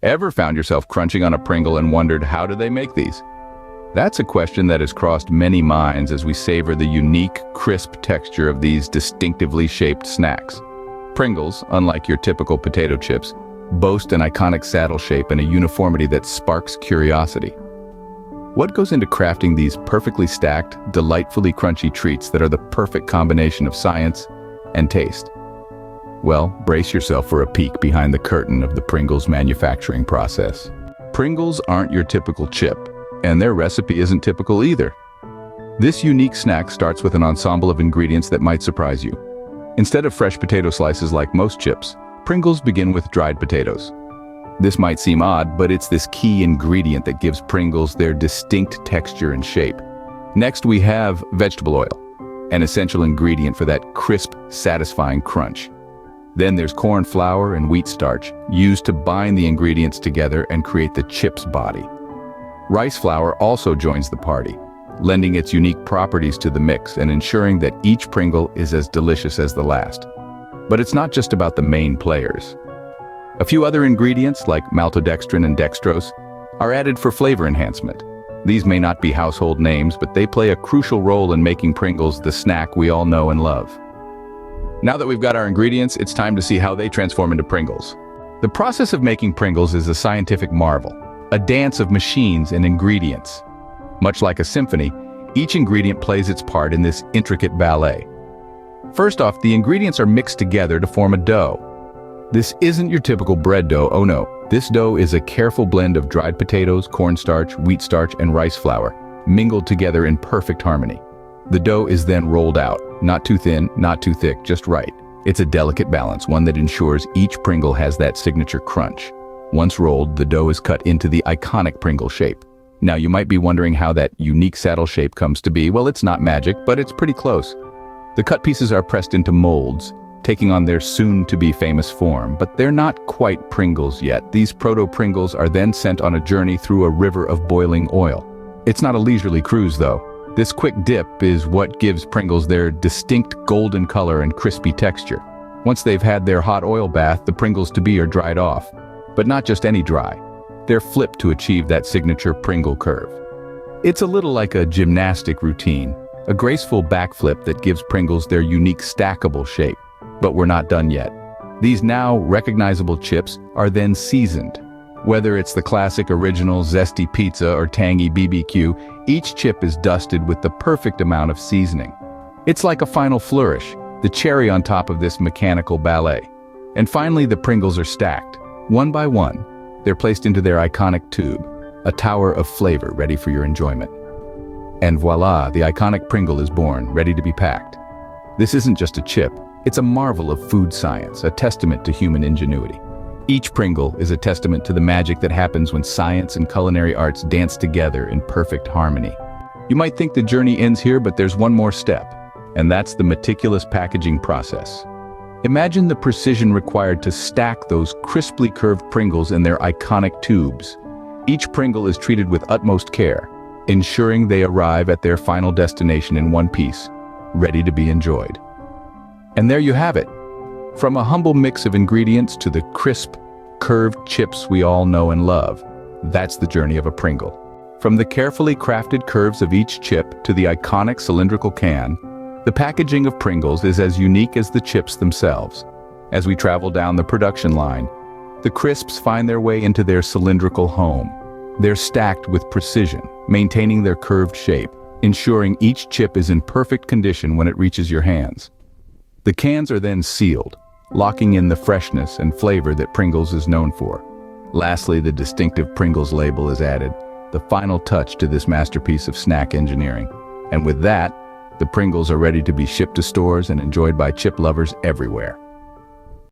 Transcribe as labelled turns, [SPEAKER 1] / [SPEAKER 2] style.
[SPEAKER 1] Ever found yourself crunching on a Pringle and wondered, how do they make these? That's a question that has crossed many minds as we savor the unique, crisp texture of these distinctively shaped snacks. Pringles, unlike your typical potato chips, boast an iconic saddle shape and a uniformity that sparks curiosity. What goes into crafting these perfectly stacked, delightfully crunchy treats that are the perfect combination of science and taste? Well, brace yourself for a peek behind the curtain of the Pringles manufacturing process. Pringles aren't your typical chip, and their recipe isn't typical either. This unique snack starts with an ensemble of ingredients that might surprise you. Instead of fresh potato slices like most chips, Pringles begin with dried potatoes. This might seem odd, but it's this key ingredient that gives Pringles their distinct texture and shape. Next, we have vegetable oil, an essential ingredient for that crisp, satisfying crunch. Then there's corn flour and wheat starch, used to bind the ingredients together and create the chip's body. Rice flour also joins the party, lending its unique properties to the mix and ensuring that each Pringle is as delicious as the last. But it's not just about the main players. A few other ingredients, like maltodextrin and dextrose, are added for flavor enhancement. These may not be household names, but they play a crucial role in making Pringles the snack we all know and love. Now that we've got our ingredients, it's time to see how they transform into Pringles. The process of making Pringles is a scientific marvel, a dance of machines and ingredients. Much like a symphony, each ingredient plays its part in this intricate ballet. First off, the ingredients are mixed together to form a dough. This isn't your typical bread dough, oh no. This dough is a careful blend of dried potatoes, cornstarch, wheat starch, and rice flour, mingled together in perfect harmony. The dough is then rolled out, not too thin, not too thick, just right. It's a delicate balance, one that ensures each Pringle has that signature crunch. Once rolled, the dough is cut into the iconic Pringle shape. Now you might be wondering how that unique saddle shape comes to be. Well, it's not magic, but it's pretty close. The cut pieces are pressed into molds, taking on their soon-to-be famous form, but they're not quite Pringles yet. These proto-Pringles are then sent on a journey through a river of boiling oil. It's not a leisurely cruise, though. This quick dip is what gives Pringles their distinct golden color and crispy texture. Once they've had their hot oil bath, the Pringles-to-be are dried off. But not just any dry. They're flipped to achieve that signature Pringle curve. It's a little like a gymnastic routine, a graceful backflip that gives Pringles their unique stackable shape. But we're not done yet. These now recognizable chips are then seasoned. Whether it's the classic original zesty pizza or tangy BBQ, each chip is dusted with the perfect amount of seasoning. It's like a final flourish, the cherry on top of this mechanical ballet. And finally, the Pringles are stacked. One by one, they're placed into their iconic tube, a tower of flavor ready for your enjoyment. And voila, the iconic Pringle is born, ready to be packed. This isn't just a chip, it's a marvel of food science, a testament to human ingenuity. Each Pringle is a testament to the magic that happens when science and culinary arts dance together in perfect harmony. You might think the journey ends here, but there's one more step, and that's the meticulous packaging process. Imagine the precision required to stack those crisply curved Pringles in their iconic tubes. Each Pringle is treated with utmost care, ensuring they arrive at their final destination in one piece, ready to be enjoyed. And there you have it. From a humble mix of ingredients to the crisp, curved chips we all know and love, that's the journey of a Pringle. From the carefully crafted curves of each chip to the iconic cylindrical can, the packaging of Pringles is as unique as the chips themselves. As we travel down the production line, the crisps find their way into their cylindrical home. They're stacked with precision, maintaining their curved shape, ensuring each chip is in perfect condition when it reaches your hands. The cans are then sealed, locking in the freshness and flavor that Pringles is known for. Lastly, the distinctive Pringles label is added, the final touch to this masterpiece of snack engineering. And with that, the Pringles are ready to be shipped to stores and enjoyed by chip lovers everywhere.